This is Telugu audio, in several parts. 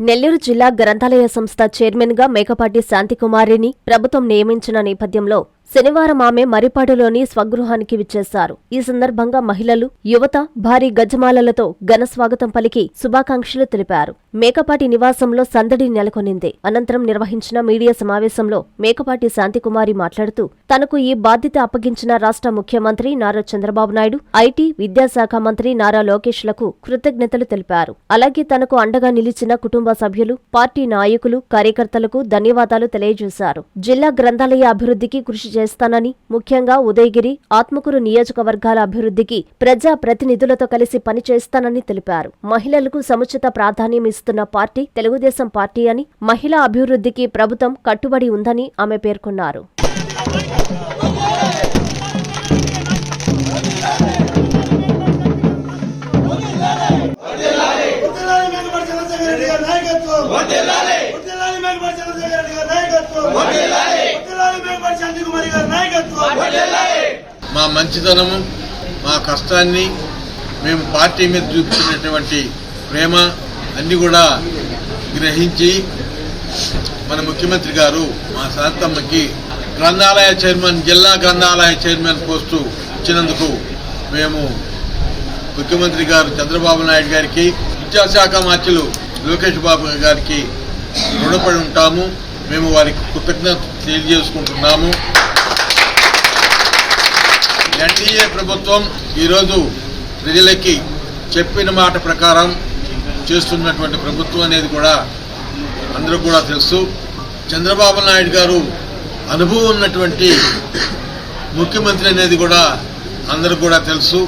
నెల్లూరు జిల్లా గ్రంథాలయ సంస్థ చైర్మన్గా మేకపాటి శాంతికుమారిని ప్రభుత్వం నియమించిన నేపథ్యంలో శనివారం ఆమె మరిపాడులోని స్వగృహానికి విచ్చేశారు. ఈ సందర్భంగా మహిళలు, యువత భారీ గజమాలలతో ఘన స్వాగతం పలికి శుభాకాంక్షలు తెలిపారు. మేకపాటి నివాసంలో సందడి నెలకొనింది. అనంతరం నిర్వహించిన మీడియా సమావేశంలో మేకపాటి శాంతికుమారి మాట్లాడుతూ తనకు ఈ బాధ్యత అప్పగించిన రాష్ట్ర ముఖ్యమంత్రి నారా చంద్రబాబు నాయుడు, ఐటీ, విద్యాశాఖ మంత్రి నారా లోకేష్లకు కృతజ్ఞతలు తెలిపారు. అలాగే తనకు అండగా నిలిచిన కుటుంబ సభ్యులు, పార్టీ నాయకులు, కార్యకర్తలకు ధన్యవాదాలు తెలియజేశారు. జిల్లా గ్రంథాలయ అభివృద్ధికి కృషి చేస్తానని, ముఖ్యంగా ఉదయగిరి, ఆత్మకూరు నియోజకవర్గాల అభివృద్ధికి ప్రజా ప్రతినిధులతో కలిసి పనిచేస్తానని తెలిపారు. మహిళలకు సముచిత ప్రాధాన్యం ఇస్తున్న పార్టీ తెలుగుదేశం పార్టీ అని, మహిళా అభివృద్ధికి ప్రభుత్వం కట్టుబడి ఉందని ఆమె పేర్కొన్నారు. మా మంచితనము, మా కష్టాన్ని, మేము పార్టీ మీద చూపించినటువంటి ప్రేమ అన్ని కూడా గ్రహించి మన ముఖ్యమంత్రి గారు మా శాంతమ్మకి గ్రంథాలయ చైర్మన్, జిల్లా గ్రంథాలయ చైర్మన్ పోస్టు ఇచ్చినందుకు మేము ముఖ్యమంత్రి గారు చంద్రబాబు నాయుడు గారికి, విద్యాశాఖ మంత్రులు లోకేష్ బాబు గారికి రుణపడి ఉంటాము. మేము వారికి కృతజ్ఞత తెలియజేసుకుంటున్నాము. ఎన్డీఏ ప్రభుత్వం ఈరోజు ప్రజలకి చెప్పిన మాట ప్రకారం చేస్తున్నటువంటి ప్రభుత్వం అనేది కూడా అందరూ కూడా తెలుసు. చంద్రబాబు నాయుడు గారు అనుభవం ఉన్నటువంటి ముఖ్యమంత్రి అనేది కూడా అందరూ కూడా తెలుసు.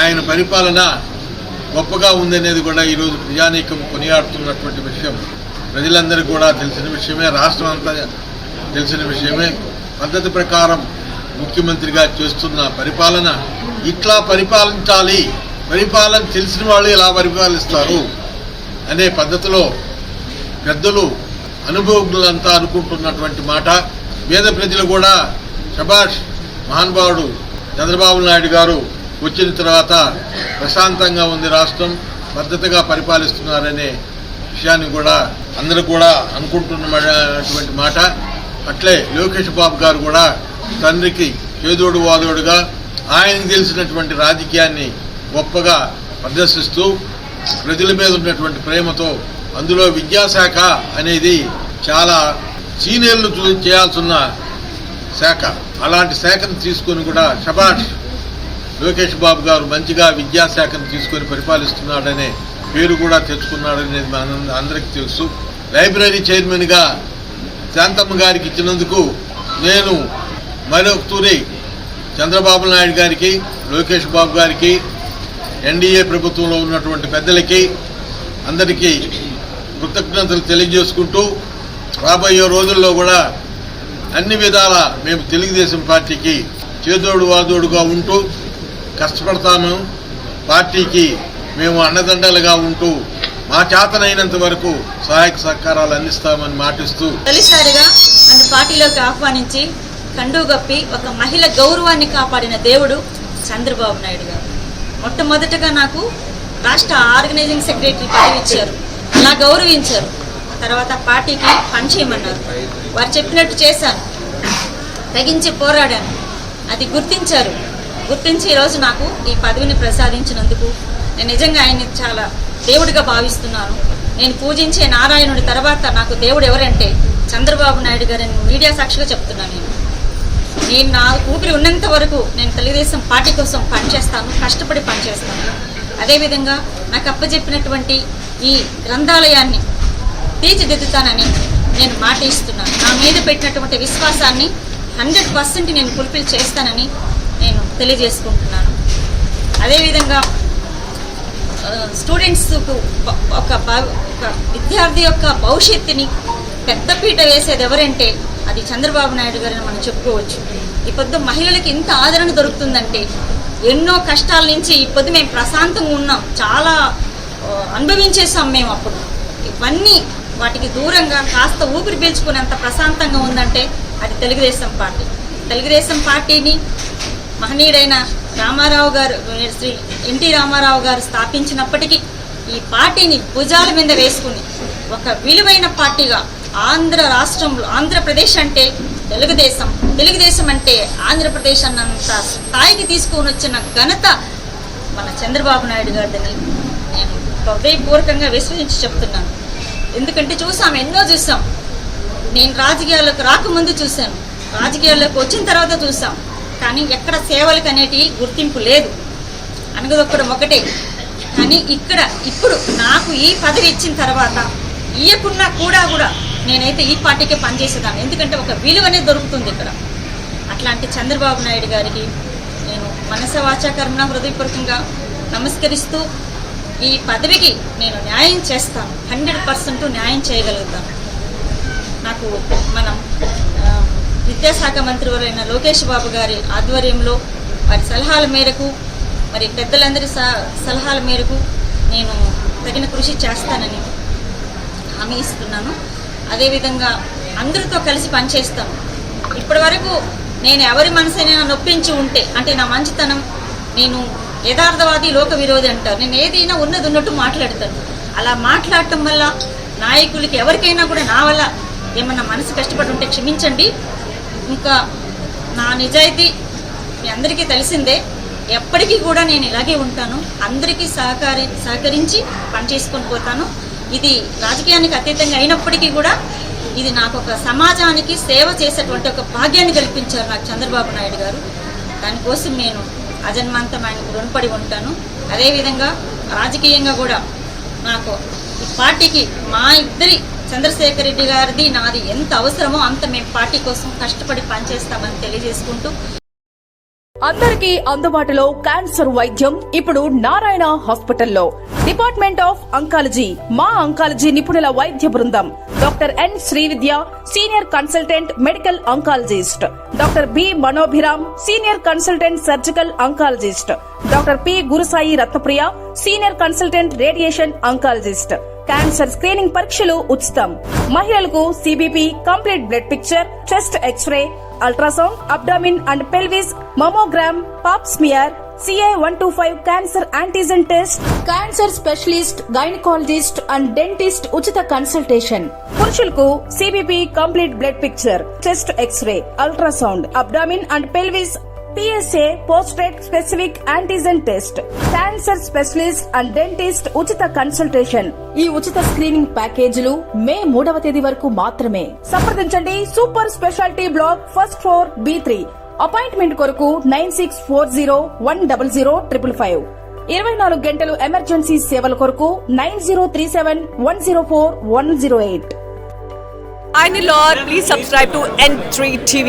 ఆయన పరిపాలన గొప్పగా ఉందనేది కూడా ఈరోజు ప్రజానీకం కొనియాడుతున్నటువంటి విషయం ప్రజలందరికీ కూడా తెలిసిన విషయమే, రాష్ట్రం అంతా తెలిసిన విషయమే. పద్ధతి ప్రకారం ముఖ్యమంత్రిగా చేస్తున్న పరిపాలన ఇట్లా పరిపాలించాలి, పరిపాలన తెలిసిన వాళ్ళు ఎలా పరిపాలిస్తారు అనే పద్ధతిలో పెద్దలు, అనుభవజ్ఞులంతా అనుకుంటున్నటువంటి మాట. పేద ప్రజలు కూడా శభాష్, మహానుభావుడు చంద్రబాబు నాయుడు గారు వచ్చిన తర్వాత ప్రశాంతంగా ఉంది రాష్ట్రం, పద్ధతిగా పరిపాలిస్తున్నారనే విషయాన్ని కూడా అందరూ కూడా అనుకుంటున్నటువంటి మాట. అట్లే లోకేష్ బాబు గారు కూడా తండ్రికి చేదోడు వాదోడుగా ఆయనకు తెలిసినటువంటి రాజకీయాన్ని గొప్పగా ప్రదర్శిస్తూ ప్రజల మీద ఉన్నటువంటి ప్రేమతో, అందులో విద్యాశాఖ అనేది చాలా సీనియర్లు చేయాల్సిన శాఖ, అలాంటి శాఖను తీసుకొని కూడా శభాష్ లోకేష్ బాబు గారు మంచిగా విద్యాశాఖను తీసుకొని పరిపాలిస్తున్నాడనే పేరు కూడా తెచ్చుకున్నాడనేది అందరికీ తెలుసు. లైబ్రరీ చైర్మన్గా శాంతమ్మ గారికి ఇచ్చినందుకు నేను మరొకతూరి చంద్రబాబు నాయుడు గారికి, లోకేష్ బాబు గారికి, ఎన్డీఏ ప్రభుత్వంలో ఉన్నటువంటి పెద్దలకి అందరికీ కృతజ్ఞతలు తెలియజేసుకుంటూ రాబోయే రోజుల్లో కూడా అన్ని విధాల మేము తెలుగుదేశం పార్టీకి చేదోడు వాదోడుగా ఉంటూ కష్టపడతాము. పార్టీకి మేము అండదండలుగా ఉంటూ మా చేతనైనంత వరకు సహాయక సహకారాలు అందిస్తామని మాటిస్తూ తొలిసారిగా నన్ను పార్టీలోకి ఆహ్వానించి కండుగప్పి ఒక మహిళ గౌరవాన్ని కాపాడిన దేవుడు చంద్రబాబు నాయుడు గారు. మొట్టమొదటగా నాకు రాష్ట్ర ఆర్గనైజింగ్ సెక్రటరీ పదవి ఇచ్చారు, అలా గౌరవించారు. తర్వాత పార్టీకి పనిచేయమన్నారు. వారు చెప్పినట్టు చేశాను, తెగించి పోరాడాను. అది గుర్తించారు. గుర్తించి ఈరోజు నాకు ఈ పదవిని ప్రసాదించినందుకు నేను నిజంగా ఆయన్ని చాలా దేవుడిగా భావిస్తున్నాను. నేను పూజించే నారాయణుడి తర్వాత నాకు దేవుడు ఎవరంటే చంద్రబాబు నాయుడు గారిని మీడియా సాక్షిగా చెప్తున్నాను. నేను నా ఊపిరి ఉన్నంత వరకు నేను తెలుగుదేశం పార్టీ కోసం పనిచేస్తాను, కష్టపడి పనిచేస్తాను. అదేవిధంగా నాకు అప్పచెప్పినటువంటి ఈ గ్రంథాలయాన్ని తీర్చిదిద్దుతానని నేను మాట ఇస్తున్నాను. నా మీద పెట్టినటువంటి విశ్వాసాన్ని 100% నేను ఫుల్ఫిల్ చేస్తానని నేను తెలియజేసుకుంటున్నాను. అదేవిధంగా స్టూడెంట్స్కు ఒక విద్యార్థి యొక్క భవిష్యత్తుని పెద్దపీట వేసేది ఎవరంటే అది చంద్రబాబు నాయుడు గారని మనం చెప్పుకోవచ్చు. ఈ పొద్దు మహిళలకి ఇంత ఆదరణ దొరుకుతుందంటే ఎన్నో కష్టాల నుంచి ఈ పొద్దు మేము ప్రశాంతంగా ఉన్నాం, చాలా అనుభవించేసాం మేము. అప్పుడు ఇవన్నీ వాటికి దూరంగా కాస్త ఊపిరి పీల్చుకునేంత ప్రశాంతంగా ఉందంటే అది తెలుగుదేశం పార్టీ. తెలుగుదేశం పార్టీని మహనీయుడైన రామారావు గారు, శ్రీ ఎన్టీ రామారావు గారు స్థాపించినప్పటికీ ఈ పార్టీని భుజాల మీద వేసుకుని ఒక విలువైన పార్టీగా ఆంధ్ర రాష్ట్రంలో, ఆంధ్రప్రదేశ్ అంటే తెలుగుదేశం అంటే ఆంధ్రప్రదేశ్ అన్నంత స్థాయికి తీసుకొని వచ్చిన ఘనత మన చంద్రబాబు నాయుడు గారిని నేను హృదయపూర్వకంగా విశ్వసించి చెప్తున్నాను. ఎందుకంటే ఎన్నో చూసాం. నేను రాజకీయాల్లోకి రాకముందు చూశాను, రాజకీయాల్లోకి వచ్చిన తర్వాత చూసాం. కానీ ఎక్కడ సేవలకు అనేటివి గుర్తింపు లేదు, అనగదొక్కడం ఒకటే. కానీ ఇప్పుడు నాకు ఈ పదవి ఇచ్చిన తర్వాత ఇయ్యకున్నా కూడా నేనైతే ఈ పార్టీకే పనిచేసేదాన్ని. ఎందుకంటే ఒక విలువ అనేది దొరుకుతుంది ఇక్కడ. అట్లాంటి చంద్రబాబు నాయుడు గారికి నేను మనస వాచాకర్మణ హృదయపూర్వకంగా నమస్కరిస్తూ ఈ పదవికి నేను న్యాయం చేస్తాను, 100% న్యాయం చేయగలుగుతాను. నాకు మనం విద్యాశాఖ మంత్రివరైన లోకేష్ బాబు గారి ఆధ్వర్యంలో వారి సలహాల మేరకు, మరి పెద్దలందరి సలహాల మేరకు నేను తగిన కృషి చేస్తానని హామీ ఇస్తున్నాను. అదేవిధంగా అందరితో కలిసి పనిచేస్తాను. ఇప్పటి వరకు నేను ఎవరి మనసైనా నొప్పించి ఉంటే, అంటే నా మంచితనం, నేను యథార్థవాది లోక విరోధి అంటారు, నేను ఏదైనా ఉన్నట్టు మాట్లాడతాను. అలా మాట్లాడటం వల్ల నాయకులకి ఎవరికైనా కూడా నా వల్ల ఏమన్నా మనసు కష్టపడి ఉంటే క్షమించండి. ఇంకా నా నిజాయితీ మీ అందరికీ తెలిసిందే. ఎప్పటికీ కూడా నేను ఇలాగే ఉంటాను. అందరికీ సహకరించి పనిచేసుకొని పోతాను. ఇది రాజకీయానికి అతీతంగా అయినప్పటికీ కూడా ఇది నాకు ఒక సమాజానికి సేవ చేసేటువంటి ఒక భాగ్యాన్ని కల్పించారు నాకు చంద్రబాబు నాయుడు గారు. దానికోసం నేను అజన్మాంతం ఆయనకు రుణపడి ఉంటాను. అదేవిధంగా రాజకీయంగా కూడా నాకు ఈ పార్టీకి మా ఇద్దరి చంద్రశేఖర్ రెడ్డి గారిది నాది ఎంత అవసరమో అంత మేము పార్టీ కోసం కష్టపడి పనిచేస్తామని తెలియజేసుకుంటూ, అందరికీ అందుబాటులో క్యాన్సర్ వైద్యం ఇప్పుడు నారాయణ హాస్పిటల్లో. డిపార్ట్మెంట్ ఆఫ్ అంకాలజీ, మా అంకాలజీ నిపుణుల వైద్య బృందం. Doctor N Srividya, senior consultant medical oncologist. Doctor B Manobhiram, senior consultant surgical oncologist. Doctor P Gurusai Ratnapriya, senior consultant radiation oncologist. Cancer screening పరీక్షలు ఉచితం. మహిళలకు CBP, complete blood picture, chest X-ray, ultrasound, abdomen and pelvis, mammogram, pap smear, CA-125 cancer antigen test, cancer specialist, gynaecologist and dentist ఉచిత కన్సల్టేషన్. పురుషులకు CBP, complete blood picture, chest X-ray, ultrasound, abdomen and pelvis, PSA పోస్ట్రేట్ specific antigen test, cancer specialist and dentist ఉచిత కన్సల్టేషన్. ఈ ఉచిత స్క్రీనింగ్ ప్యాకేజీలు మే 3వ తేదీ వరకు మాత్రమే. సంప్రదించండి super speciality block, first floor, B3. Appointment కొరకు 9640100555. 24 గంటలు ఎమర్జెన్సీ సేవల కొరకు 9037104108. I'm Lord. Please subscribe to N3 TV.